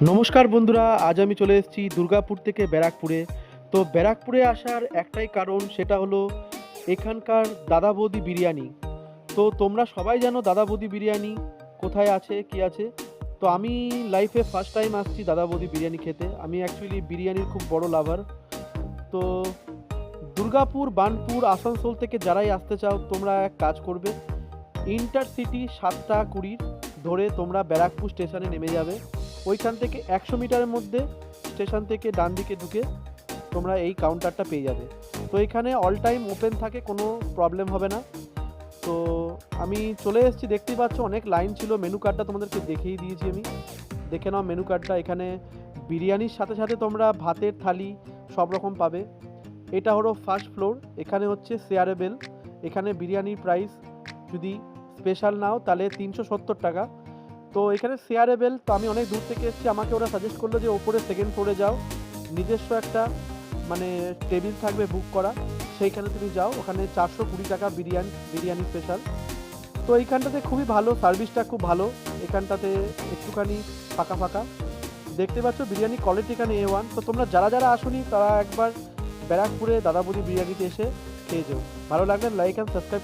নমস্কার বন্ধুরা, আজ আমি চলে এসেছি দুর্গাপুর থেকে ব্যারাকপুরে। তো ব্যারাকপুরে আসার একটাই কারণ, সেটা হলো এখানকার দাদা বৌদি বিরিয়ানি। তো তোমরা সবাই জানো দাদা বৌদি বিরিয়ানি কোথায় আছে, কি আছে। তো আমি লাইফে ফার্স্ট টাইম আসছি দাদা বৌদি বিরিয়ানি খেতে। আমি অ্যাকচুয়ালি বিরিয়ানির খুব বড় লাভার। তো দুর্গাপুর, বার্নপুর, আসানসোল থেকে যারাই আসতে চাও, তোমরা এক কাজ করবে, ইন্টারসিটি 7:20 ধরে তোমরা ব্যারাকপুর স্টেশনে নেমে যাবে। ওইখান থেকে 100 মিটারের মধ্যে স্টেশন থেকে ডান দিকে ঢুকে তোমরা এই কাউন্টারটা পেয়ে যাবে। তো এখানে অল টাইম ওপেন থাকে, কোনো প্রবলেম হবে না। তো আমি চলে এসেছি, দেখতেই পাচ্ছ অনেক লাইন ছিল। মেনু কার্ডটা তোমাদেরকে দেখিয়ে দিয়েছি আমি, দেখে নাও মেনু কার্ডটা। এখানে বিরিয়ানির সাথে সাথে তোমরা ভাতের থালি সব রকম পাবে। এটা হলো ফার্স্ট ফ্লোর, এখানে হচ্ছে শেয়ারেবেল। এখানে বিরিয়ানির প্রাইস যদি স্পেশাল নাও তাহলে 370 টাকা। তো এখানে শেয়ারেবেল, তো আমি অনেক দূর থেকে এসেছি, আমাকে ওরা সাজেস্ট করলো যে ওপরে সেকেন্ড ফ্লোরে যাও, নিজস্ব একটা মানে টেবিল থাকবে বুক করা, সেইখানে তুমি যাও। ওখানে 420 টাকা বিরিয়ানি স্পেশাল। তো এইখানটাতে খুবই ভালো, সার্ভিসটা খুব ভালো। এখানটাতে একটুখানি ফাঁকা ফাঁকা দেখতে পাচ্ছ, বিরিয়ানি কোয়ালিটি এখানে A1। তো তোমরা যারা যারা আসোনি তারা একবার ব্যারাকপুরে দাদা বৌদি বিরিয়ানিতে এসে খেয়ে যাও। ভালো লাগলে লাইক অ্যান্ড সাবস্ক্রাইব।